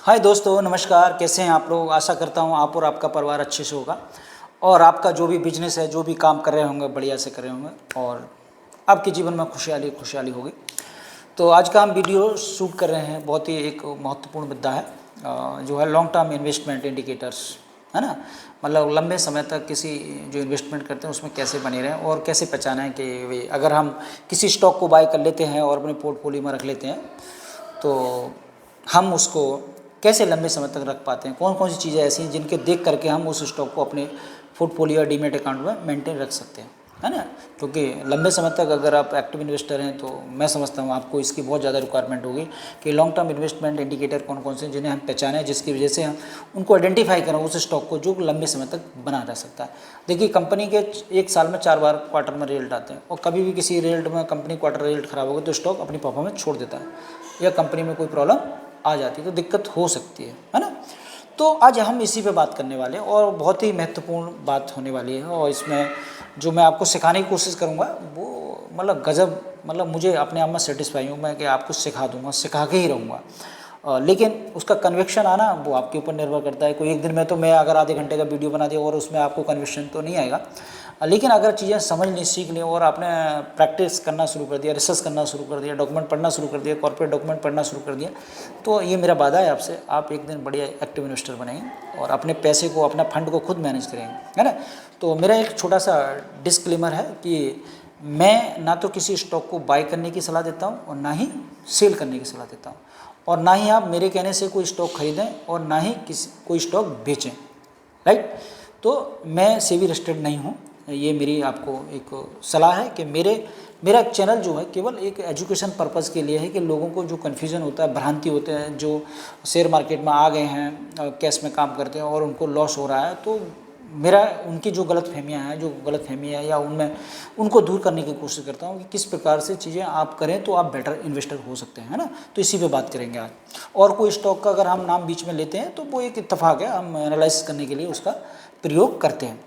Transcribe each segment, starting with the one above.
हाय दोस्तों, नमस्कार। कैसे हैं आप लोग? आशा करता हूँ आप और आपका परिवार अच्छे से होगा और आपका जो भी बिजनेस है, जो भी काम कर रहे होंगे, बढ़िया से कर रहे होंगे और आपके जीवन में खुशहाली खुशहाली होगी। तो आज का हम वीडियो शूट कर रहे हैं, बहुत ही एक महत्वपूर्ण मुद्दा है जो है लॉन्ग टर्म इन्वेस्टमेंट इंडिकेटर्स, है ना। मतलब लंबे समय तक किसी जो इन्वेस्टमेंट करते हैं उसमें कैसे बने रहें और कैसे पहचानें कि वे अगर हम किसी स्टॉक को बाय कर लेते हैं और अपने पोर्टफोलियो में रख लेते हैं तो हम उसको कैसे लंबे समय तक रख पाते हैं। कौन कौन सी चीज़ें ऐसी हैं जिनके देख करके हम उस स्टॉक को अपने पोर्टफोलियो या डीमेट अकाउंट में मेंटेन रख सकते हैं, है ना। क्योंकि लंबे समय तक अगर आप एक्टिव इन्वेस्टर हैं तो मैं समझता हूँ आपको इसकी बहुत ज़्यादा रिक्वायरमेंट होगी कि लॉन्ग टर्म इन्वेस्टमेंट इंडिकेटर कौन कौन से हैं जिन्हें हम पहचानें, जिसकी वजह से हम उनको आइडेंटिफाई करें उस स्टॉक को जो लंबे समय तक बना रह सकता है। देखिए, कंपनी के एक साल में 4 बार क्वार्टर में रिजल्ट आते हैं और कभी भी किसी रिजल्ट में कंपनी क्वार्टर रिजल्ट खराब हो गया तो स्टॉक अपनी परफॉर्मेंस छोड़ देता है या कंपनी में कोई प्रॉब्लम आ जाती है तो दिक्कत हो सकती है ना। तो आज हम इसी पे बात करने वाले हैं और बहुत ही महत्वपूर्ण बात होने वाली है और इसमें जो मैं आपको सिखाने की कोशिश करूँगा वो मतलब गज़ब, मतलब मुझे अपने आप में सेटिस्फाई हूँ मैं कि आपको सिखा दूँगा, सिखा के ही रहूँगा। लेकिन उसका कन्विक्शन आना वो आपके ऊपर निर्भर करता है। कोई एक दिन में तो मैं अगर आधे घंटे का वीडियो बना दिया और उसमें आपको कन्विक्शन तो नहीं आएगा, लेकिन अगर चीज़ें समझ ली, सीख ली और आपने प्रैक्टिस करना शुरू कर दिया, रिसर्च करना शुरू कर दिया, डॉक्यूमेंट पढ़ना शुरू कर दिया, कॉर्पोरेट डॉक्यूमेंट पढ़ना शुरू कर दिया, तो ये मेरा वादा है आपसे, आप एक दिन बढ़िया एक्टिव इन्वेस्टर बनेंगे और अपने पैसे को, अपना फंड को खुद मैनेज करेंगे, है ना। तो मेरा एक छोटा सा डिस्क्लेमर है कि मैं ना तो किसी स्टॉक को बाय करने की सलाह देता हूँ और ना ही सेल करने की सलाह देता हूँ और ना ही आप मेरे कहने से कोई स्टॉक खरीदें और ना ही कोई स्टॉक बेचें, राइट। तो मैं सेबी रजिस्टर्ड नहीं हूँ, ये मेरी आपको एक सलाह है कि मेरा चैनल जो है केवल एक एजुकेशन पर्पज़ के लिए है कि लोगों को जो कन्फ्यूज़न होता है, भ्रांति होते हैं, जो शेयर मार्केट में आ गए हैं, कैश में काम करते हैं और उनको लॉस हो रहा है, तो मेरा उनकी जो गलतफहमियां हैं, जो गलतफहमी है या उनमें उनको दूर करने की कोशिश करता हूँ कि किस प्रकार से चीज़ें आप करें तो आप बेटर इन्वेस्टर हो सकते हैं, है ना। तो इसी पे बात करेंगे आज। और कोई स्टॉक का अगर हम नाम बीच में लेते हैं तो वो एक इत्तेफाक है, हम एनालाइज करने के लिए उसका प्रयोग करते हैं।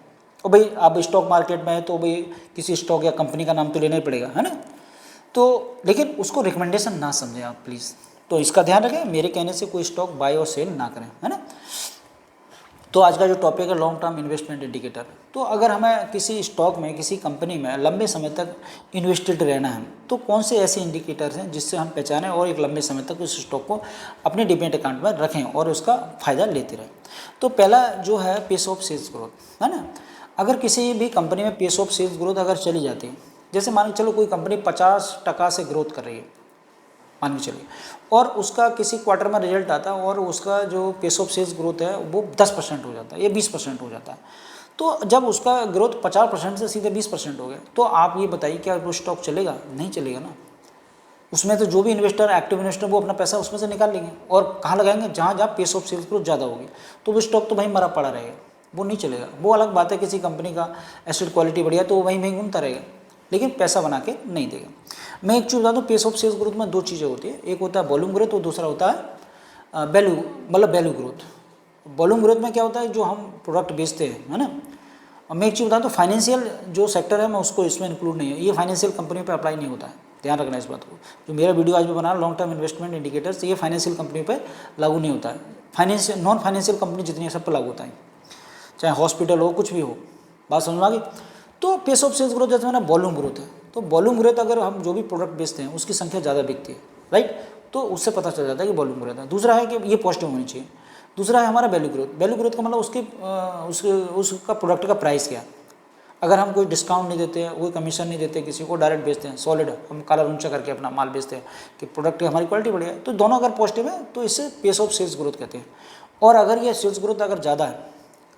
और भाई आप स्टॉक मार्केट में है तो भाई किसी स्टॉक या कंपनी का नाम तो लेना ही पड़ेगा, है ना। तो लेकिन उसको रिकमेंडेशन ना समझें आप प्लीज़, तो इसका ध्यान रखें, मेरे कहने से कोई स्टॉक बाय और सेल ना करें, है ना। तो आज का जो टॉपिक है लॉन्ग टर्म इन्वेस्टमेंट इंडिकेटर। तो अगर हमें किसी स्टॉक में, किसी कंपनी में लंबे समय तक इन्वेस्टेड रहना है तो कौन से ऐसे इंडिकेटर्स हैं जिससे हम पहचानें और एक लंबे समय तक उस स्टॉक को अपने डिमेट अकाउंट में रखें और उसका फ़ायदा लेते रहें। तो पहला जो है पेस ऑफ सेल्स ग्रोथ, है ना। अगर किसी भी कंपनी में पेस ऑफ सेल्स ग्रोथ अगर चली जाती है, जैसे मान के चलो कोई कंपनी 50% से ग्रोथ कर रही है, मान के चलिए, और उसका किसी क्वार्टर में रिजल्ट आता है और उसका जो पेस ऑफ सेल्स ग्रोथ है वो 10% हो जाता है या 20% हो जाता है, तो जब उसका ग्रोथ 50% से सीधे 20% हो गया तो आप ये बताइए क्या वो स्टॉक चलेगा? नहीं चलेगा ना। उसमें तो जो भी इन्वेस्टर, एक्टिव इन्वेस्टर, वो अपना पैसा उसमें से निकाल लेंगे और कहाँ लगाएंगे? जहाँ जहाँ पेस ऑफ सेल्स ग्रोथ ज़्यादा होगी, तो वो स्टॉक तो वहीं मरा पड़ा रहेगा, वो नहीं चलेगा। वो अलग बात है, किसी कंपनी का एसेट क्वालिटी बढ़िया तो वो वहीं वहीं घूमता रहेगा, लेकिन पैसा बना के नहीं देगा। मैं एक चीज़ बता दूँ, पेस ऑफ सेल्स ग्रोथ में 2 चीज़ें होती है, एक होता है वॉल्यूम ग्रोथ और दूसरा होता है वैल्यू, मतलब वैल्यू ग्रोथ। वॉल्यूम ग्रोथ में क्या होता है, जो हम प्रोडक्ट बेचते हैं, है ना। और मैं एक चीज़ बताऊँ तो फाइनेंशियल जो सेक्टर है मैं उसको इसमें इंक्लूड नहीं है, ये फाइनेंशियल कंपनी पर अप्लाई नहीं होता है, ध्यान रखना इस बात को। जो मेरा वीडियो आज भी बना लॉन्ग टर्म इन्वेस्टमेंट इंडिकेटर्स, ये फाइनेंशियल कंपनी पर लागू नहीं होता है। फाइनेंशियल, नॉन फाइनेंशियल कंपनी जितनी है सब पर लागू होता है, चाहे हॉस्पिटल हो, कुछ भी हो। बात समझ में आ गई। तो पेस ऑफ सेल्स ग्रोथ जैसे मैंने वॉल्यूम ग्रोथ है, तो वॉल्यूम ग्रोथ अगर हम जो भी प्रोडक्ट बेचते हैं उसकी संख्या ज़्यादा बिकती है, राइट, तो उससे पता चल जाता है कि वॉल्यूम ग्रोथ है। दूसरा है कि ये पॉजिटिव होनी चाहिए। दूसरा है हमारा वैल्यू ग्रोथ। वैल्यू ग्रोथ का मतलब उसका प्रोडक्ट का प्राइस क्या है। अगर हम कोई डिस्काउंट नहीं देते हैं, कोई कमीशन नहीं देते किसी को, डायरेक्ट बेचते हैं, सॉलिड हम काला ऊंचा करके अपना माल बेचते हैं कि प्रोडक्ट की हमारी क्वालिटी बढ़िया है, तो दोनों अगर पॉजिटिव है तो इससे पेस ऑफ सेल्स ग्रोथ कहते हैं। और अगर ये सेल्स ग्रोथ अगर ज़्यादा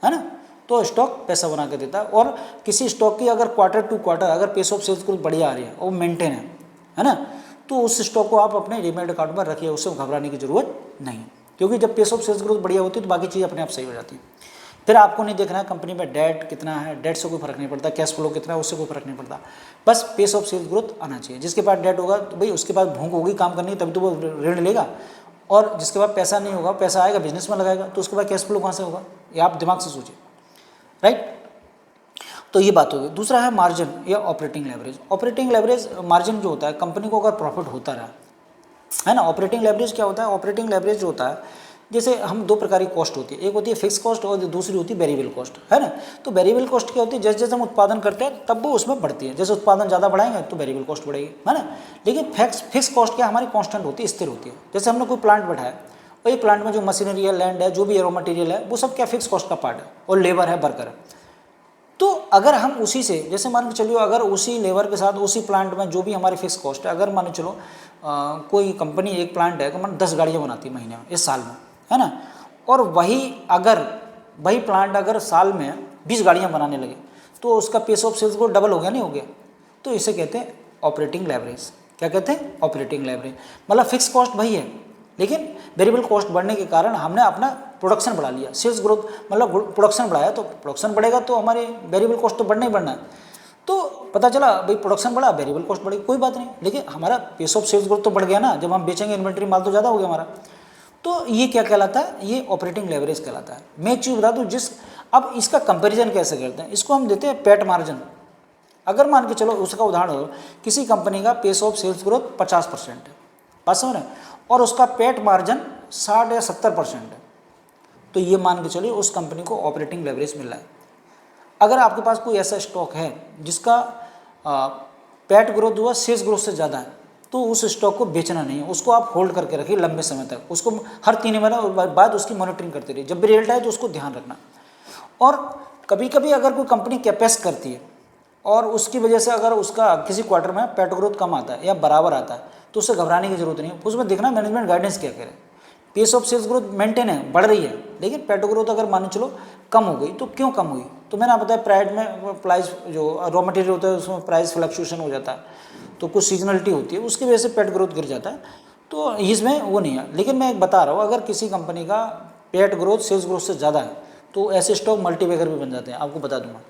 है ना, तो स्टॉक पैसा बना के देता है। और किसी स्टॉक की अगर क्वार्टर टू क्वार्टर अगर पेस ऑफ सेल्स ग्रोथ बढ़िया आ रही है और मेंटेन है ना, तो उस स्टॉक को आप अपने डीमैट अकाउंट में रखिए, उससे घबराने की जरूरत नहीं, क्योंकि जब पेस ऑफ सेल्स ग्रोथ बढ़िया होती है तो बाकी चीज़ अपने आप सही हो जाती है। फिर आपको नहीं देखना है कंपनी में डेट कितना है, डेट से कोई फर्क नहीं पड़ता, कैश फ्लो कितना है उससे कोई फर्क नहीं पड़ता, बस पेस ऑफ सेल्स ग्रोथ आना चाहिए। जिसके पास डेट होगा तो भाई उसके पास भूख होगी काम करने की, तभी तो वो ऋण लेगा, और जिसके पास पैसा नहीं होगा, पैसा आएगा बिजनेस में लगाएगा, तो उसके पास कैश फ्लो कहाँ से होगा, ये आप दिमाग से सोचिए, राइट। तो ये बात होगी। दूसरा है मार्जिन या operating leverage. Operating leverage margin जो होता है, कंपनी को अगर प्रॉफिट होता रहा, है ना। ऑपरेटिंग लेवरेज क्या होता है? ऑपरेटिंग लेवरेज जो होता है जैसे हम दो प्रकार की कॉस्ट होती है, एक होती है फिक्स कॉस्ट और दूसरी होती है वेरिएबल कॉस्ट, है ना। तो वेरिएबल कॉस्ट क्या होती है, जैसे जैसे हम उत्पादन करते हैं तब वो उसमें बढ़ती है, जैसे उत्पादन ज़्यादा बढ़ाएंगे तो वेरिएबल कॉस्ट बढ़ेगी, है ना। लेकिन फिक्स कॉस्ट क्या हमारी कॉन्स्टेंट होती है, स्थिर होती है। जैसे हमने कोई प्लांट बैठाया और ये प्लांट में जो मशीनरी है, लैंड है, जो भी रॉ मटेरियल है, वो सब क्या फिक्स कॉस्ट का पार्ट है, और लेबर है, वर्कर है। तो अगर हम उसी से, जैसे मान के चलिए, अगर उसी लेबर के साथ उसी प्लांट में जो भी हमारी फिक्स कॉस्ट है, अगर मान के चलो कोई कंपनी एक प्लांट है, मान 10 गाड़ियाँ बनाती है महीने में, इस साल में, है ना, और वही प्लांट अगर साल में 20 गाड़ियाँ बनाने लगे, तो उसका पेस ऑफ सेल्स को डबल हो गया, नहीं हो गया। तो इसे कहते हैं ऑपरेटिंग लेवरेज। क्या कहते हैं, ऑपरेटिंग लेवरेज। मतलब फिक्स कॉस्ट वही है, लेकिन वेरिएबल कॉस्ट बढ़ने के कारण हमने अपना प्रोडक्शन बढ़ा लिया, सेल्स ग्रोथ, मतलब प्रोडक्शन बढ़ाया, तो प्रोडक्शन बढ़ेगा तो हमारी वेरिएबल कॉस्ट तो बढ़ना ही बढ़ना है। तो पता चला भाई प्रोडक्शन बढ़ा, वेरिएबल कॉस्ट बढ़ी, कोई बात नहीं, लेकिन हमारा पेस ऑफ सेल्स ग्रोथ तो बढ़ गया ना, जब हम बेचेंगे इन्वेंट्री माल तो ज़्यादा हो गया हमारा। तो ये क्या कहलाता है, ये ऑपरेटिंग लेवरेज कहलाता है। मैं एक चीज़ बता दूँ, अब इसका कंपेरिजन कैसे करते हैं, इसको हम देते हैं पैट मार्जिन। अगर मान के चलो उसका उदाहरण हो, किसी कंपनी का पेस ऑफ सेल्स ग्रोथ 50% है, बात समझ रहे हैं, और उसका पैट मार्जिन 60 या 70% है, तो ये मान के चलिए उस कंपनी को ऑपरेटिंग लेवरेज मिल रहा है। अगर आपके पास कोई ऐसा स्टॉक है जिसका पैट ग्रोथ हुआ सेल्स ग्रोथ से ज़्यादा है, तो उस स्टॉक को बेचना नहीं है, उसको आप होल्ड करके रखिए लंबे समय तक, उसको हर 3 महीने बाद उसकी मॉनिटरिंग करते रहिए, जब भी रिजल्ट आए तो उसको ध्यान रखना। और कभी कभी अगर कोई कंपनी कैपेक्स करती है और उसकी वजह से अगर उसका किसी क्वार्टर में पैट ग्रोथ कम आता है या बराबर आता है, तो उससे घबराने की जरूरत नहीं है, उसमें देखना मैनेजमेंट गाइडेंस क्या करे। Pace of sales growth maintain है, बढ़ रही है, लेकिन पैट ग्रोथ अगर मान चलो कम हो गई, तो क्यों कम हुई, तो मैंने बताया प्राइड में प्राइस, जो रॉ मटेरियल होता है उसमें प्राइस फ्लक्चुएशन हो जाता है, तो कुछ सीजनलिटी होती है, उसकी वजह से पैट ग्रोथ गिर जाता है, तो इसमें वो नहीं है। लेकिन मैं एक बता रहा हूँ, अगर किसी कंपनी का पैट ग्रोथ सेल्स ग्रोथ से ज़्यादा है, तो ऐसे स्टॉक मल्टीबैगर भी बन जाते हैं, आपको बता दूंगा,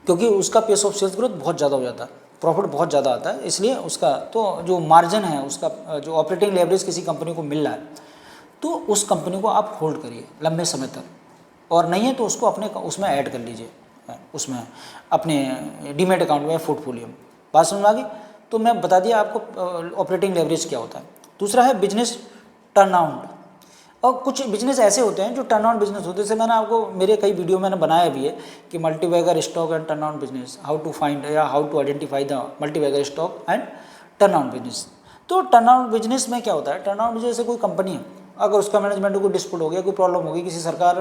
क्योंकि उसका पेस ऑफ सेल्स ग्रोथ बहुत ज़्यादा हो जाता है, प्रॉफिट बहुत ज़्यादा आता है, इसलिए उसका तो जो मार्जिन है, उसका जो ऑपरेटिंग लेवरेज किसी कंपनी को मिल रहा है, तो उस कंपनी को आप होल्ड करिए लंबे समय तक, और नहीं है तो उसको अपने उसमें ऐड कर लीजिए, उसमें अपने डीमैट अकाउंट में, पोर्टफोलियो में। बात समझ आ गई। तो मैं बता दिया आपको ऑपरेटिंग लेवरेज क्या होता है। दूसरा है बिजनेस टर्नअराउंड, और कुछ बिजनेस ऐसे होते हैं जो टर्न अराउंड बिजनेस होते हैं, जैसे मैंने आपको मेरे कई वीडियो मैंने बनाया भी है कि multibagger stock and turn around business, how to find या how to identify the multibagger stock and turn around business. तो टर्न अराउंड बिजनेस में क्या होता है, टर्न अराउंड जैसे कोई कंपनी है, अगर उसका मैनेजमेंट को कोई डिस्प्यूट हो गया, कोई प्रॉब्लम हो गई, किसी सरकार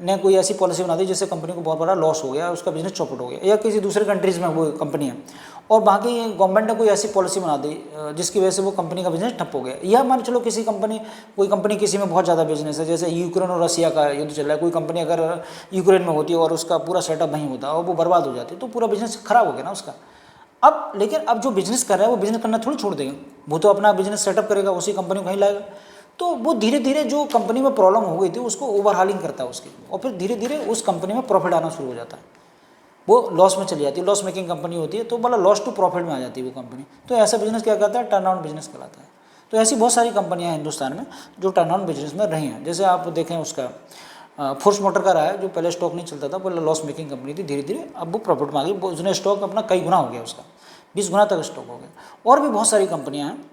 ने कोई ऐसी पॉलिसी बना दी जिससे कंपनी को बहुत बड़ा लॉस हो गया, उसका बिजनेस चौपट हो गया, या किसी दूसरे कंट्रीज़ में वो कंपनी है और वहाँ की गवर्नमेंट ने कोई ऐसी पॉलिसी बना दी जिसकी वजह से वो कंपनी का बिजनेस ठप हो गया, या मान चलो कोई कंपनी किसी में बहुत ज़्यादा बिजनेस है, जैसे यूक्रेन और रसिया का युद्ध चल रहा है, कोई कंपनी अगर यूक्रेन में होती है और उसका पूरा सेटअप नहीं होता और वो बर्बाद हो जाती है, तो पूरा बिजनेस खराब हो गया ना उसका। लेकिन अब जो बिजनेस कर रहा है वो बिजनेस करना थोड़ी छोड़ देगा, वो तो अपना बिजनेस सेटअप करेगा, उसी कंपनी को कहीं लाएगा, तो वो धीरे धीरे जो कंपनी में प्रॉब्लम हो गई थी उसको ओवरहालिंग करता है उसकी, और फिर धीरे धीरे उस कंपनी में प्रॉफिट आना शुरू हो जाता है, वो लॉस में चली जाती है, लॉस मेकिंग कंपनी होती है, तो बोला लॉस टू प्रॉफिट में आ जाती है वो कंपनी। तो ऐसा बिजनेस क्या कहता है, टर्न अराउंड बिजनेस कहलाता है। तो ऐसी बहुत सारी कंपनियां हैं हिंदुस्तान में जो टर्न अराउंड बिजनेस में रही हैं। जैसे आप देखें उसका फोर्स मोटर का रहा है, जो पहले स्टॉक नहीं चलता था, पहले लॉस मेकिंग कंपनी थी, धीरे धीरे अब वो प्रॉफिट में आ गई, उसने स्टॉक अपना कई गुना हो गया, उसका 20 गुना तक स्टॉक हो गया। और भी बहुत सारी कंपनियाँ हैं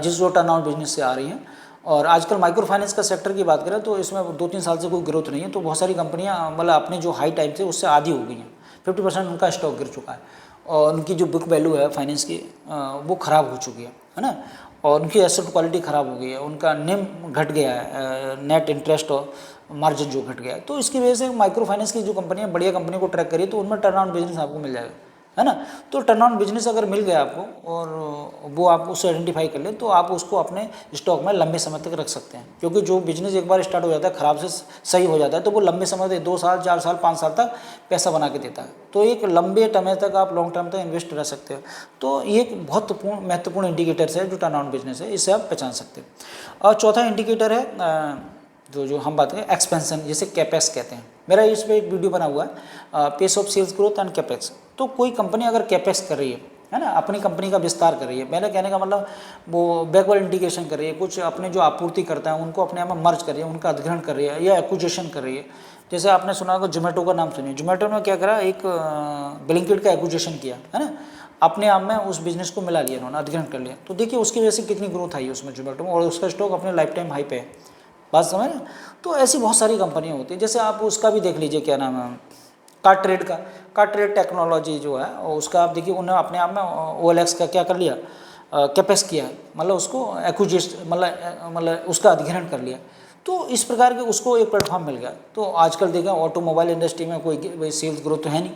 जिस जो टर्न अराउंड बिजनेस से आ रही हैं। और आजकल माइक्रो फाइनेंस का सेक्टर की बात करें तो इसमें 2-3 साल से कोई ग्रोथ नहीं है, तो बहुत सारी कंपनियां मतलब अपने जो हाई टाइम से उससे आधी हो गई हैं, 50% उनका स्टॉक गिर चुका है, और उनकी जो बुक वैल्यू है फाइनेंस की वो ख़राब हो चुकी है ना, और उनकी एसेट क्वालिटी ख़राब हो गई है, उनका नेम घट गया है, नेट इंटरेस्ट और मार्जिन जो घट गया है। तो इसकी वजह से माइक्रो फाइनेंस की जो कंपनियाँ बढ़िया कंपनी को ट्रैक करिए तो उनमें टर्न अराउंड बिजनेस आपको मिल जाएगा, है ना। तो टर्न अराउंड बिजनेस अगर मिल गया आपको और वो आप उससे आइडेंटिफाई कर लें, तो आप उसको अपने स्टॉक में लंबे समय तक रख सकते हैं, क्योंकि जो बिजनेस एक बार स्टार्ट हो जाता है, ख़राब से सही हो जाता है, तो वो लंबे समय तक 2 साल 4 साल 5 साल तक पैसा बना के देता है। तो एक लंबे समय तक आप लॉन्ग टर्म तक इन्वेस्ट रह सकते हो। तो ये एक बहुत महत्वपूर्ण इंडिकेटर्स है जो टर्न अराउंड बिजनेस है, इससे आप पहचान सकते हैं। और चौथा इंडिकेटर है जो हम बात करें एक्सपेंशन, जिसे कैपेक्स कहते हैं। मेरा इस पर एक वीडियो बना हुआ है, pace of sales growth and capex. तो कोई कंपनी अगर कैपेक्स कर रही है ना, अपनी कंपनी का विस्तार कर रही है, मेरे कहने का मतलब वो बैकवर्ड इंटीग्रेशन कर रही है, कुछ अपने जो आपूर्ति करता है उनको अपने आप में मर्ज कर रही है, उनका अधिग्रहण कर रही है, या एक्विजिशन कर रही है। जैसे आपने सुना होगा जोमेटो का नाम सुनिए, जोमेटो ने क्या करा, एक ब्लिंकिट का एक्विजिशन किया, है ना, अपने आप में उस बिजनेस को मिला लिया उन्होंने, अधिग्रहण कर लिया। तो देखिए उसकी वजह से कितनी ग्रोथ आई है उसमें जोमेटो में, और उसका स्टॉक अपने लाइफ टाइम हाई पे है। बात समझ रहे हैं? तो ऐसी बहुत सारी कंपनियाँ होती हैं। जैसे आप उसका भी देख लीजिए, क्या नाम है, कार्टरेड का, कार्टरेड टेक्नोलॉजी जो है, और उसका आप देखिए उन्होंने अपने आप में OLX का क्या कर लिया, कैपेस किया, मतलब उसको एक्विजिस्ट, मतलब उसका अधिग्रहण कर लिया। तो इस प्रकार के उसको एक प्लेटफॉर्म मिल गया। तो आजकल देखें ऑटोमोबाइल इंडस्ट्री में कोई सेल्स ग्रोथ तो है नहीं,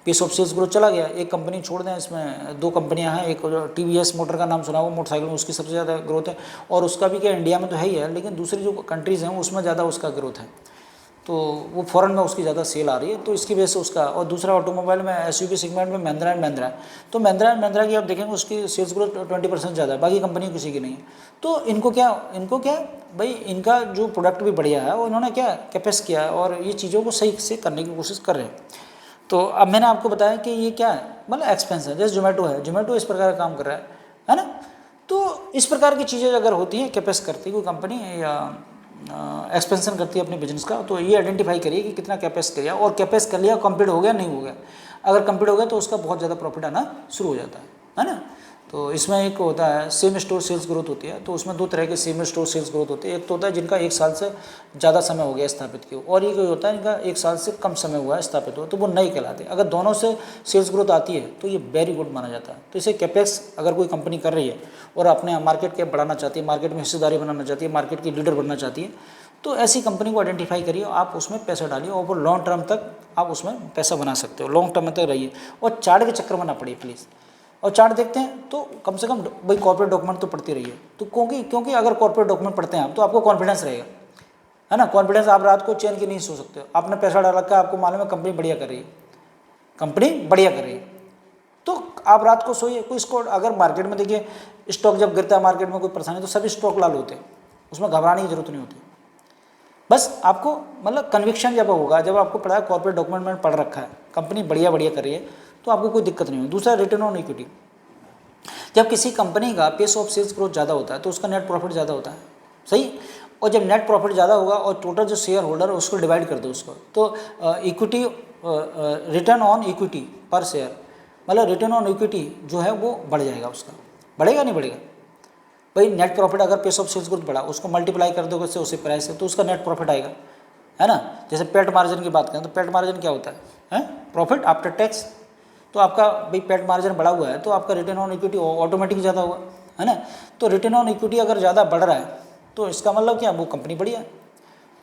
पीस ऑफ सेल्स ग्रोथ चला गया। एक कंपनी छोड़ दें, इसमें 2 कंपनियां हैं, एक TVS मोटर का नाम सुना हुआ, मोटरसाइकिल में उसकी सबसे ज़्यादा ग्रोथ है, और उसका भी क्या इंडिया में तो है ही है, लेकिन दूसरी जो कंट्रीज़ हैं उसमें ज़्यादा उसका ग्रोथ है, तो वो फॉरेन में उसकी ज़्यादा सेल आ रही है, तो इसकी वजह से उसका। और दूसरा ऑटोमोबाइल में SUV सेगमेंट में महिंद्रा एंड महिंद्रा है, तो महिंद्रा एंड महिंद्रा की आप देखेंगे उसकी सेल्स ग्रोथ 20% ज़्यादा है, बाकी कंपनी किसी की नहीं है। तो इनको क्या भाई, इनका जो प्रोडक्ट भी बढ़िया है, वो इन्होंने क्या कैपेस किया है, और ये चीज़ों को सही से करने की कोशिश कर रहे हैं। तो अब मैंने आपको बताया कि ये क्या है, मतलब एक्सपेंस है। जैसे जोमेटो है, जोमेटो इस प्रकार का काम कर रहा है ना। तो इस प्रकार की चीज़ें अगर होती हैं, कैपेस करती है कोई कंपनी या एक्सपेंशन करती है अपने बिजनेस का, तो ये आइडेंटिफाई करिए कि कितना कैपेस किया, और कैपेस कर लिया, कंप्लीट हो गया नहीं हो गया। अगर कंप्लीट हो गया तो उसका बहुत ज़्यादा प्रॉफिट आना शुरू हो जाता है ना। तो इसमें एक होता है सेम स्टोर सेल्स ग्रोथ होती है, तो उसमें 2 तरह के सेम स्टोर सेल्स ग्रोथ होती है। एक तो होता है जिनका 1 साल से ज़्यादा समय हो गया स्थापित किए, और एक होता है इनका 1 साल से कम समय हुआ है स्थापित हुआ, तो वो नए कहलाते हैं। अगर दोनों से सेल्स ग्रोथ आती है तो ये वेरी गुड माना जाता है। तो इसे कैपेक्स अगर कोई कंपनी कर रही है और अपने मार्केट कैप बढ़ाना चाहती है, मार्केट में हिस्सेदारी बनाना चाहती है, मार्केट की लीडर बनना चाहती है, तो ऐसी कंपनी को आइडेंटिफाई करिए, आप उसमें पैसा डालिए, और वो लॉन्ग टर्म तक आप उसमें पैसा बना सकते हो, लॉन्ग टर्म तक रहिए, और चार्ट के चक्कर में ना पड़िए प्लीज़। और चार्ट देखते हैं तो कम से कम भाई कॉर्पोरेट डॉक्यूमेंट तो पढ़ती रहिए। तो क्योंकि अगर कॉर्पोरेट डॉक्यूमेंट पढ़ते हैं आप, तो आपको कॉन्फिडेंस रहेगा, है ना। कॉन्फिडेंस, आप रात को चैन की नहीं सो सकते हो, आपने पैसा डाल रखा है, आपको मालूम है कंपनी बढ़िया कर रही है, कंपनी बढ़िया कर रही है, तो आप रात को सोइए। कोई स्टॉक अगर मार्केट में देखिए, स्टॉक जब गिरता है मार्केट में कोई परेशानी, तो सभी स्टॉक लाल होते हैं, उसमें घबराने की जरूरत नहीं होती। बस आपको मतलब कन्विक्शन जब होगा, जब आपको पढ़ा है कॉर्पोरेट डॉक्यूमेंट में पढ़ रखा है, कंपनी बढ़िया कर रही है, तो आपको कोई दिक्कत नहीं होगी। दूसरा, रिटर्न ऑन इक्विटी। जब किसी कंपनी का पेस ऑफ सेल्स ग्रोथ ज़्यादा होता है तो उसका नेट प्रॉफिट ज़्यादा होता है, सही। और जब नेट प्रॉफिट ज़्यादा होगा और टोटल जो शेयर होल्डर है उसको डिवाइड कर दो उसको, तो इक्विटी, रिटर्न ऑन इक्विटी पर शेयर, मतलब रिटर्न ऑन इक्विटी जो है वो बढ़ जाएगा, उसका बढ़ेगा नहीं बढ़ेगा भाई। नेट प्रॉफिट अगर पेस ऑफ सेल्स ग्रोथ बढ़ा, उसको मल्टीप्लाई कर दोगे उससे उसी प्राइस से, तो उसका नेट प्रॉफिट आएगा, है ना। जैसे पेट मार्जिन की बात करें तो पेट मार्जिन क्या होता है प्रॉफिट आफ्टर टैक्स। तो आपका भाई पेट मार्जिन बढ़ा हुआ है तो आपका रिटर्न ऑन इक्विटी ऑटोमेटिक ज़्यादा होगा, है ना। तो रिटर्न ऑन इक्विटी अगर ज़्यादा बढ़ रहा है तो इसका मतलब क्या, वो कंपनी बढ़िया है।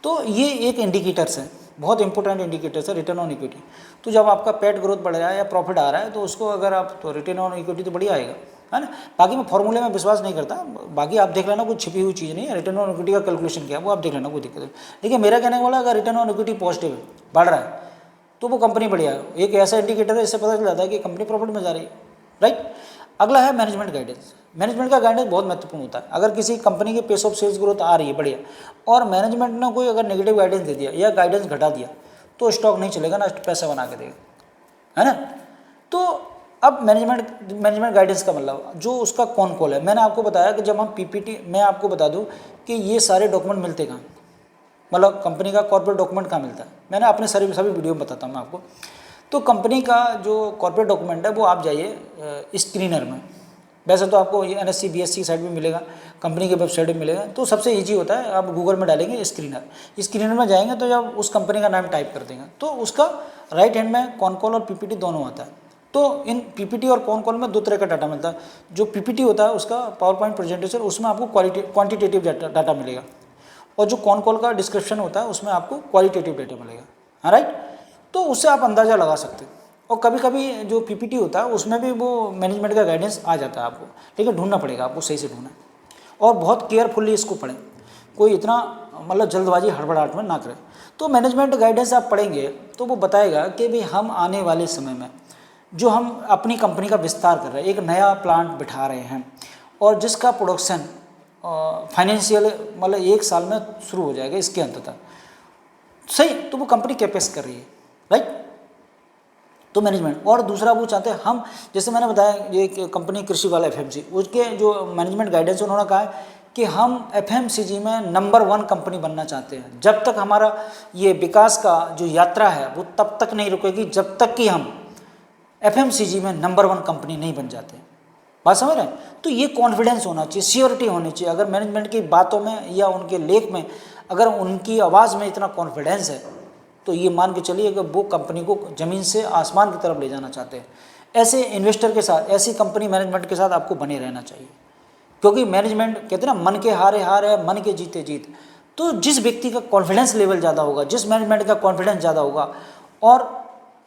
तो ये एक इंडिकेटर्स है, बहुत इंपॉर्टेंट इंडिकेटर्स है रिटर्न ऑन इक्विटी। तो जब आपका पेट ग्रोथ बढ़ रहा है या प्रॉफिट आ रहा है तो उसको अगर आप, तो रिटर्न ऑन इक्विटी तो बढ़िया आएगा, है ना। बाकी मैं फॉर्मूले में विश्वास नहीं करता, बाकी आप देख लेना, कोई छिपी हुई चीज़ नहीं है। रिटर्न ऑन इक्विटी का कैलकुलेशन क्या है वो आप देख लेना, कोई दिक्कत नहीं। देखिए मेरा कहने वाला, अगर रिटर्न ऑन इक्विटी पॉजिटिव है, बढ़ रहा है, तो वो कंपनी बढ़िया है। एक ऐसा इंडिकेटर है, इससे पता चल जाता है कि कंपनी प्रॉफिट में जा रही है, राइट। अगला है मैनेजमेंट गाइडेंस। मैनेजमेंट का गाइडेंस बहुत महत्वपूर्ण होता है। अगर किसी कंपनी की पेस ऑफ सेल्स ग्रोथ आ रही है बढ़िया, और मैनेजमेंट ने कोई अगर नेगेटिव गाइडेंस दे दिया या गाइडेंस घटा दिया, तो स्टॉक नहीं चलेगा ना, पैसा बना के देगा, है ना। तो अब मैनेजमेंट गाइडेंस का मतलब जो उसका कौन कॉल है। मैंने आपको बताया कि जब हम PPT, मैं आपको बता दूं कि ये सारे डॉक्यूमेंट मिलते कहाँ, मतलब कंपनी का कॉर्पोरेट डॉक्यूमेंट कहाँ मिलता है, मैंने अपने सभी वीडियो में बताता हूँ मैं आपको। तो कंपनी का जो कॉर्पोरेट डॉक्यूमेंट है वो आप जाइए स्क्रीनर में, वैसे तो आपको ये NSE BSE साइट में मिलेगा, कंपनी के वेबसाइट में मिलेगा। तो सबसे इजी होता है, आप गूगल में डालेंगे स्क्रीनर में जाएंगे, तो जब उस कंपनी का नाम टाइप कर देंगे तो उसका राइट हैंड में कॉन कॉल और PPT दोनों आता है। तो इन PPT और कॉन कॉल में 2 तरह का डाटा मिलता है। जो PPT होता है उसका पावर पॉइंट प्रेजेंटेशन, उसमें आपको क्वान्टिटेटिव डाटा मिलेगा, और जो कॉन कॉल का डिस्क्रिप्शन होता है उसमें आपको क्वालिटेटिव डाटा मिलेगा, हाँ राइट। तो उससे आप अंदाज़ा लगा सकते हो। और कभी कभी जो PPT होता है उसमें भी वो मैनेजमेंट का गाइडेंस आ जाता है आपको, लेकिन ढूंढना पड़ेगा आपको, सही से ढूंढना, और बहुत केयरफुली इसको पढ़ें, कोई इतना मतलब जल्दबाजी हड़बड़ाहट में ना करें। तो मैनेजमेंट गाइडेंस आप पढ़ेंगे तो वो बताएगा कि भाई हम आने वाले समय में जो हम अपनी कंपनी का विस्तार कर रहे हैं, एक नया प्लांट बिठा रहे हैं, और जिसका प्रोडक्शन फाइनेंशियल मतलब 1 साल में शुरू हो जाएगा इसके अंत तक, सही। तो वो कंपनी कैपेस कर रही है, राइट। तो मैनेजमेंट, और दूसरा वो चाहते हैं हम, जैसे मैंने बताया ये कंपनी कृषि वाला FMC, उसके जो मैनेजमेंट गाइडेंस उन्होंने कहा है कि हम FMCG में नंबर 1 कंपनी बनना चाहते हैं। जब तक हमारा ये विकास का जो यात्रा है वो तब तक नहीं रुकेगी जब तक कि हम एफएमसीजी में नंबर 1 कंपनी नहीं बन जाते। बात समझ रहे हैं? तो ये कॉन्फिडेंस होना चाहिए, श्योरिटी होनी चाहिए। अगर मैनेजमेंट की बातों में या उनके लेख में अगर उनकी आवाज़ में इतना कॉन्फिडेंस है तो ये मान के चलिए कि वो कंपनी को ज़मीन से आसमान की तरफ ले जाना चाहते हैं। ऐसे इन्वेस्टर के साथ, ऐसी कंपनी मैनेजमेंट के साथ आपको बने रहना चाहिए, क्योंकि मैनेजमेंट कहते हैं ना, मन के हारे हार है, मन के जीते जीत। तो जिस व्यक्ति का कॉन्फिडेंस लेवल ज़्यादा होगा, जिस मैनेजमेंट का कॉन्फिडेंस ज़्यादा होगा और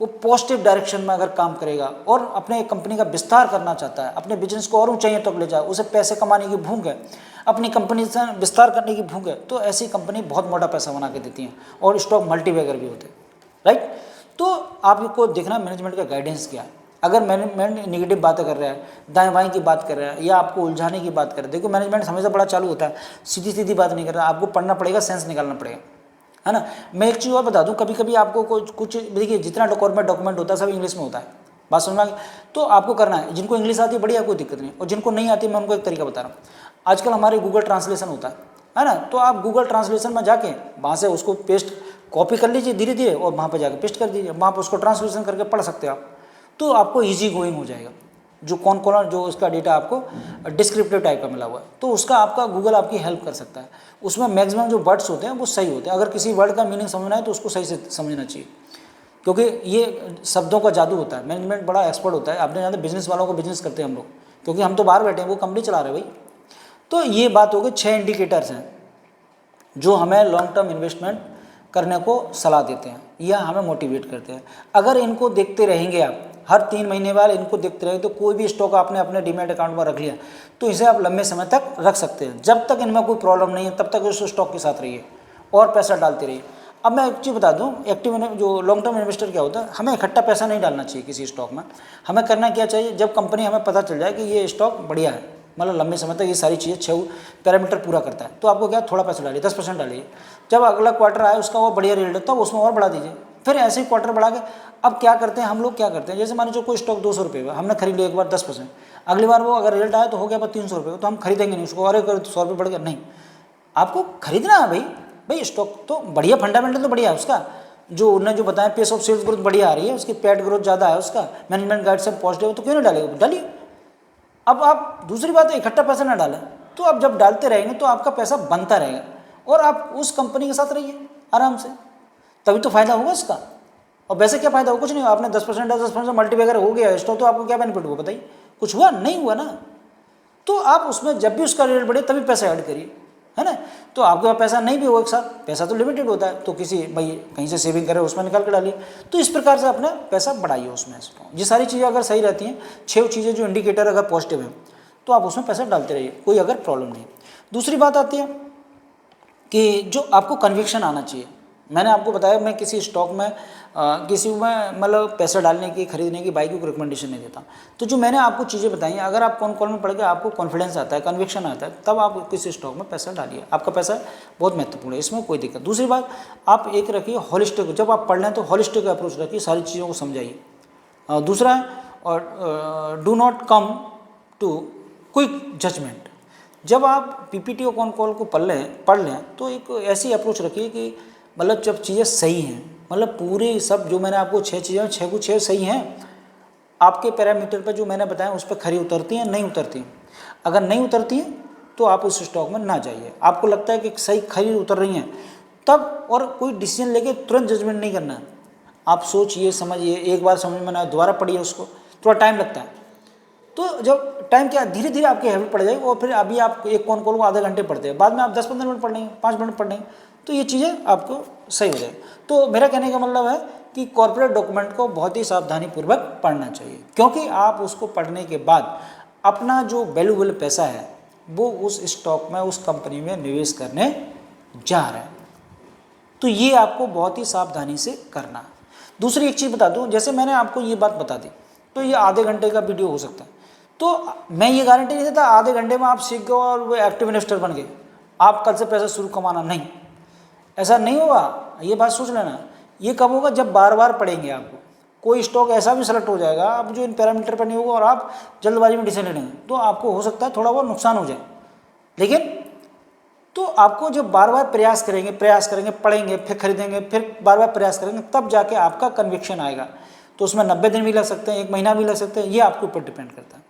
वो पॉजिटिव डायरेक्शन में अगर काम करेगा और अपने कंपनी का विस्तार करना चाहता है, अपने बिजनेस को और ऊंचाइयों तक ले जाए, उसे पैसे कमाने की भूख है, अपनी कंपनी से विस्तार करने की भूख है, तो ऐसी कंपनी बहुत मोटा पैसा बना के देती हैं और स्टॉक मल्टीबैगर भी होते हैं, राइट। तो आपको देखना मैनेजमेंट का गाइडेंस क्या है। अगर मैनेजमेंट निगेटिव बातें कर रहा है, दाएं बाएं की बात कर रहा है या आपको उलझाने की बात कर रहा है, देखो मैनेजमेंट हमेशा बड़ा चालू होता है, सीधी सीधी बात नहीं कर रहा, आपको पढ़ना पड़ेगा, सेंस निकालना पड़ेगा, है ना। मैं एक चीज़ और बता दूं, कभी कभी आपको कुछ देखिए, जितना डॉक्यूमेंट होता है सब इंग्लिश में होता है, बात समझ में आ गई। तो आपको करना है, जिनको इंग्लिश आती है बढ़िया, कोई दिक्कत नहीं, और जिनको नहीं आती मैं उनको एक तरीका बता रहा हूँ। आजकल हमारे गूगल ट्रांसलेशन होता है ना, तो आप गूगल ट्रांसलेशन में जाके वहाँ से उसको पेस्ट कॉपी कर लीजिए धीरे धीरे और वहाँ पर जाके पेस्ट कर दीजिए, वहाँ पर उसको ट्रांसलेशन करके पढ़ सकते हो आप, तो आपको ईजी गोइंग हो जाएगा। जो कौन जो उसका डेटा आपको डिस्क्रिप्टिव टाइप का मिला हुआ है, तो उसका आपका गूगल आपकी हेल्प कर सकता है। उसमें मैक्सिमम जो वर्ड्स होते हैं वो सही होते हैं। अगर किसी वर्ड का मीनिंग समझना है तो उसको सही से समझना चाहिए, क्योंकि ये शब्दों का जादू होता है। मैनेजमेंट बड़ा एक्सपर्ट होता है, आपने जानते बिजनेस वालों को बिजनेस करते हैं हम लोग, क्योंकि हम तो बाहर बैठे हैं, वो कंपनी चला रहे हैं भाई। तो ये बात हो गई, 6 इंडिकेटर्स हैं जो हमें लॉन्ग टर्म इन्वेस्टमेंट करने को सलाह देते हैं या हमें मोटिवेट करते हैं। अगर इनको देखते रहेंगे आप, हर 3 महीने बाद इनको देखते रहेंगे, तो कोई भी स्टॉक आपने अपने डीमैट अकाउंट में रख लिया तो इसे आप लंबे समय तक रख सकते हैं। जब तक इनमें कोई प्रॉब्लम नहीं है तब तक उस स्टॉक के साथ रहिए और पैसा डालते रहिए। अब मैं एक चीज़ बता दूं, एक्टिव जो लॉन्ग टर्म इन्वेस्टर क्या होता है, हमें इकट्ठा पैसा नहीं डालना चाहिए किसी स्टॉक में। हमें करना क्या चाहिए, जब कंपनी हमें पता चल जाए कि ये स्टॉक बढ़िया है, मतलब लंबे समय तक ये सारी चीज़ें 6 पैरामीटर पूरा करता है, तो आपको क्या, थोड़ा पैसा डालिए, 10% डालिए। जब अगला क्वार्टर आए उसका वो बढ़िया रिजल्ट है तब उसमें और बढ़ा दीजिए, फिर ऐसे ही क्वार्टर बढ़ा के। अब क्या करते हैं हम लोग, क्या करते हैं, जैसे मान लीजिए कोई स्टॉक 200 रुपये का हमने खरीद लिया एक बार 10%, अगली बार वो अगर रिजल्ट आया तो हो गया 300 रुपये, तो हम खरीदेंगे नहीं उसको, और 100 रुपये बढ़ गया, नहीं। आपको खरीदना है भाई स्टॉक तो बढ़िया, फंडामेंटल तो बढ़िया है उसका, जो उन्होंने जो बताया, पेस ऑफ सेल्स ग्रोथ बढ़िया आ रही है, उसकी पैट ग्रोथ ज़्यादा है, उसका मैनेजमेंट गाइड सब पॉजिटिव है, तो क्यों नहीं डालेगा, डालिए। अब आप दूसरी बात है, इकट्ठा पैसा ना डालें, तो आप जब डालते रहेंगे तो आपका पैसा बनता रहेगा और आप उस कंपनी के साथ रहिए आराम से, तभी तो फायदा होगा उसका। और वैसे क्या फायदा हो, कुछ नहीं, आपने 10% मल्टीबैगर हो गया स्टॉक, तो आपको क्या बेनिफिट हुआ बताइए, कुछ हुआ नहीं हुआ ना। तो आप उसमें जब भी उसका रेट बढ़े तभी पैसा ऐड करिए, है ना। तो आपके पास पैसा नहीं भी हो एक साथ, पैसा तो लिमिटेड होता है, तो किसी भाई कहीं से सेविंग करे उसमें निकाल के डालिए। तो इस प्रकार से अपना पैसा बढ़ाइए उसमें। ये सारी चीज़ें अगर सही रहती हैं, 6 चीज़ें जो इंडिकेटर अगर पॉजिटिव हैं, तो आप उसमें पैसा डालते रहिए, कोई अगर प्रॉब्लम नहीं। दूसरी बात आती है कि जो आपको कन्विक्शन आना चाहिए। मैंने आपको बताया, मैं किसी स्टॉक में किसी में मतलब पैसा डालने की, खरीदने की, बाई को रिकमेंडेशन नहीं देता। तो जो मैंने आपको चीज़ें बताई हैं, अगर आप कॉल में पढ़ के आपको कॉन्फिडेंस आता है, कन्विक्शन आता है, तब आप किसी स्टॉक में पैसा डालिए, आपका पैसा बहुत महत्वपूर्ण है, इसमें कोई दिक्कत। दूसरी बात, आप एक रखिए हॉलिस्टिक, जब आप पढ़ लें तो हॉलिस्टिक अप्रोच रखिए, सारी चीज़ों को समझाइए। दूसरा है, और do not come to quick judgment. जब आप पीपीटी और कॉल को पढ़ लें तो एक ऐसी अप्रोच रखिए कि मतलब जब चीज़ें सही हैं, मतलब पूरे सब जो मैंने आपको 6 चीज़ें, 6 को 6 सही हैं, आपके पैरामीटर पर जो मैंने बताया उस पर खरी उतरती हैं, नहीं उतरती हैं। अगर नहीं उतरती हैं तो आप उस स्टॉक में ना जाइए। आपको लगता है कि सही खरी उतर रही हैं तब, और कोई डिसीजन लेके तुरंत जजमेंट नहीं करना है। आप सोचिए, समझिए, एक बार समझ में ना दोबारा पढ़िए उसको, थोड़ा टाइम लगता है। तो जब टाइम क्या, धीरे धीरे आपकी हैबिट पड़ जाएगी, और फिर अभी आप एक कॉल को आधे घंटे पढ़ते हैं, बाद में आप 10-15 मिनट पढ़ लेंगे, 5 मिनट पढ़ लेंगे, तो ये चीज़ें आपको सही हो जाएगी। तो मेरा कहने का मतलब है कि कॉर्पोरेट डॉक्यूमेंट को बहुत ही सावधानीपूर्वक पढ़ना चाहिए, क्योंकि आप उसको पढ़ने के बाद अपना जो वैल्यूएबल पैसा है वो उस स्टॉक में, उस कंपनी में निवेश करने जा रहे हैं। तो ये आपको बहुत ही सावधानी से करना है। दूसरी एक चीज़ बता दूं, जैसे मैंने आपको ये बात बता दी, तो ये आधे घंटे का वीडियो हो सकता है, तो मैं ये गारंटी नहीं देता आधे घंटे में आप सीख गए और वो एक्टिव इन्वेस्टर बन गए, आप कल से पैसा शुरू कमाना, नहीं, ऐसा नहीं होगा। ये बात सोच लेना। ये कब होगा, जब बार बार पढ़ेंगे आपको। कोई स्टॉक ऐसा भी सेलेक्ट हो जाएगा अब जो इन पैरामीटर पर नहीं होगा और आप जल्दबाजी में डिसीजन लेंगे, तो आपको हो सकता है थोड़ा बहुत नुकसान हो जाए। लेकिन तो आपको जब बार बार प्रयास करेंगे, पढ़ेंगे, फिर खरीदेंगे, फिर बार बार प्रयास करेंगे, तब जाके आपका कन्विक्शन आएगा। तो तो उसमें 90 दिन भी लग सकते हैं, 1 महीना भी लग सकते हैं, ये आपके ऊपर डिपेंड करता है।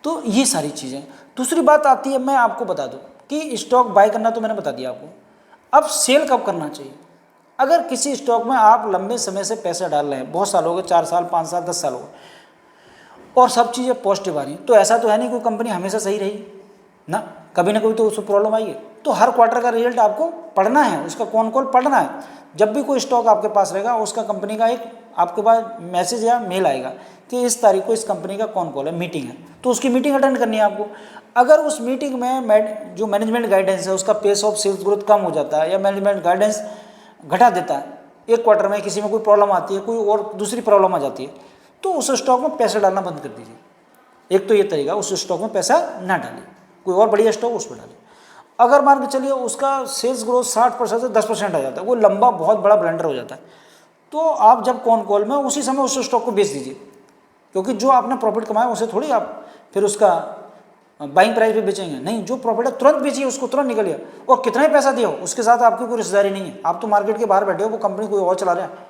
तो ये सारी चीज़ें। दूसरी बात आती है, मैं आपको बता दूं कि स्टॉक बाय करना तो मैंने बता दिया आपको, अब सेल कब करना चाहिए। अगर किसी स्टॉक में आप लंबे समय से पैसा डाल रहे हैं, बहुत साल हो गए, 4 साल 5 साल 10 साल हो गए, और सब चीज़ें पॉजिटिव आ रही हैं, तो ऐसा तो है नहीं कोई कंपनी हमेशा सही रही ना, कभी ना कभी तो उसको प्रॉब्लम आई है। तो हर क्वार्टर का रिजल्ट आपको पढ़ना है, उसका कौन कॉल पढ़ना है। जब भी कोई स्टॉक आपके पास रहेगा, उसका कंपनी का एक आपके पास मैसेज या मेल आएगा कि इस तारीख को इस कंपनी का कौन कॉल है, मीटिंग है, तो उसकी मीटिंग अटेंड करनी है आपको। अगर उस मीटिंग में जो मैनेजमेंट गाइडेंस है उसका पेस ऑफ सेल्स ग्रोथ कम हो जाता है या मैनेजमेंट गाइडेंस घटा देता है, एक क्वार्टर में किसी में कोई प्रॉब्लम आती है, कोई और दूसरी प्रॉब्लम आ जाती है, तो उस स्टॉक में पैसा डालना बंद कर दीजिए। एक तो ये तरीका, उस स्टॉक में पैसा ना डालिए, कोई और बढ़िया स्टॉक उस पर डालिए। अगर मान के चलिए उसका सेल्स ग्रोथ 60% से 10% आ जाता है, वो लंबा बहुत बड़ा ब्लंडर हो जाता है, तो आप जब कॉन कॉल में उसी समय उस स्टॉक को बेच दीजिए, क्योंकि जो आपने प्रॉफिट कमाया उसे थोड़ी आप फिर उसका बाइंग प्राइस पे बेचेंगे, नहीं, जो प्रॉफिट है तुरंत बेचिए, उसको तुरंत निकलिए, और कितना ही पैसा दिया हो उसके साथ आपकी कोई रिश्तेदारी नहीं है, आप तो मार्केट के बाहर बैठे हो, वो कंपनी कोई और चला रहा है,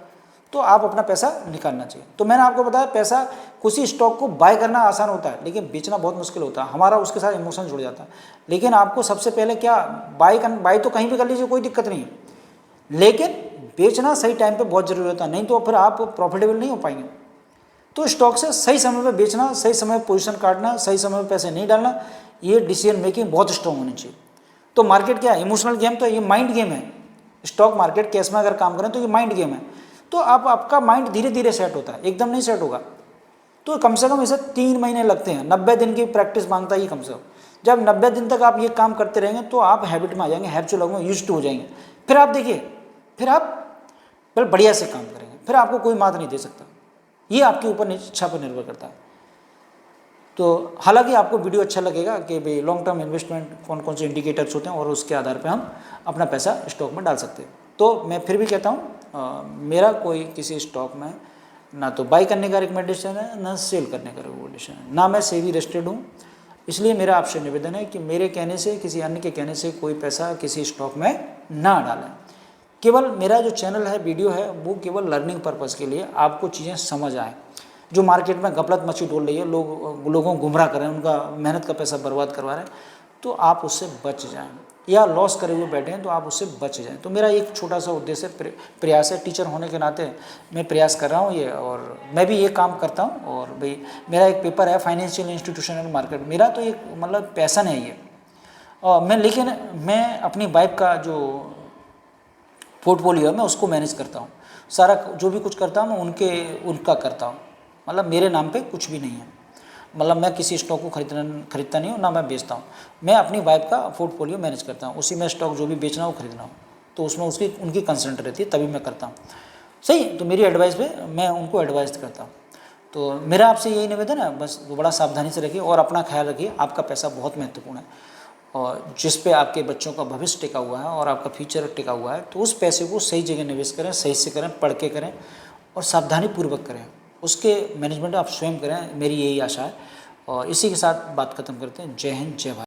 तो आप अपना पैसा निकालना चाहिए। तो मैंने आपको बताया पैसा, किसी स्टॉक को बाय करना आसान होता है लेकिन बेचना बहुत मुश्किल होता है, हमारा उसके साथ इमोशन जुड़ जाता है। लेकिन आपको सबसे पहले क्या, बाय तो कहीं भी कर लीजिए, कोई दिक्कत नहीं है, लेकिन बेचना सही टाइम पे बहुत जरूरी होता है, नहीं तो फिर आप प्रॉफिटेबल नहीं हो पाएंगे। तो स्टॉक से सही समय पे बेचना, सही समय पे पोजीशन काटना, सही समय पे पैसे नहीं डालना, ये डिसीजन मेकिंग बहुत स्ट्रांग होनी चाहिए। तो मार्केट क्या है, इमोशनल गेम, तो ये माइंड गेम है। स्टॉक मार्केट कैश में अगर काम करें तो ये माइंड गेम है, तो आपका माइंड धीरे धीरे सेट होता है, एकदम नहीं सेट होगा। तो कम से कम इसे 3 महीने लगते हैं, 90 दिन की प्रैक्टिस मांगता है ये कम से कम। जब 90 दिन तक आप ये काम करते रहेंगे तो आप हैबिट में आ जाएंगे, हैबिचुअल में यूज्ड टू हो जाएंगे। फिर आप देखिए, फिर आप बढ़िया से काम करेंगे, फिर आपको कोई मात नहीं दे सकता। ये आपके ऊपर इच्छा पर निर्भर करता है। तो हालांकि आपको वीडियो अच्छा लगेगा कि भाई लॉन्ग टर्म इन्वेस्टमेंट कौन कौन से इंडिकेटर्स होते हैं और उसके आधार पर हम अपना पैसा स्टॉक में डाल सकते हैं। तो मैं फिर भी कहता हूँ, मेरा कोई किसी स्टॉक में ना तो बाई करने का रिकमेंडेशन है, ना सेल करने का रिकमेंडेशन है, ना मैं सेबी रजिस्टर्ड हूँ। इसलिए मेरा आपसे निवेदन है कि मेरे कहने से, किसी अन्य के कहने से कोई पैसा किसी स्टॉक में ना डालें। केवल मेरा जो चैनल है, वीडियो है, वो केवल लर्निंग पर्पज़ के लिए, आपको चीज़ें समझ आए। जो मार्केट में गपलत मची डोल रही है, लोगों को गुमराह कर रहे हैं, उनका मेहनत का पैसा बर्बाद करवा रहे हैं, तो आप उससे बच जाएं, या लॉस करे हुए बैठे हैं तो आप उससे बच जाएं। तो मेरा एक छोटा सा उद्देश्य प्रयास है, टीचर होने के नाते मैं प्रयास कर रहा हूँ ये, और मैं भी ये काम करता हूँ। और भाई मेरा एक पेपर है फाइनेंशियल इंस्टीट्यूशन एंड मार्केट, मेरा तो एक मतलब पैशन है ये। और लेकिन मैं अपनी वाइफ का जो पोर्टफोलियो है मैं उसको मैनेज करता हूँ, सारा जो भी कुछ करता हूँ मैं उनका करता हूँ, मतलब मेरे नाम पे कुछ भी नहीं है। मतलब मैं किसी स्टॉक को खरीदता नहीं हूँ, ना मैं बेचता हूँ, मैं अपनी वाइफ का पोर्टफोलियो मैनेज करता हूँ, उसी में स्टॉक जो भी बेचना हो खरीदना हो तो उसमें उनकी कंसेंट रहती है, तभी मैं करता हूँ। सही, तो मेरी एडवाइस पे मैं उनको एडवाइस करता हूँ। तो मेरा आपसे यही निवेदन है, बस बड़ा सावधानी से रखिए और अपना ख्याल रखिए। आपका पैसा बहुत महत्वपूर्ण है, और जिस पे आपके बच्चों का भविष्य टिका हुआ है और आपका फ्यूचर टिका हुआ है, तो उस पैसे को सही जगह निवेश करें, सही से करें, पढ़ के करें और सावधानी पूर्वक करें, उसके मैनेजमेंट आप स्वयं करें, मेरी यही आशा है। और इसी के साथ बात खत्म करते हैं। जय हिंद, जय भारत।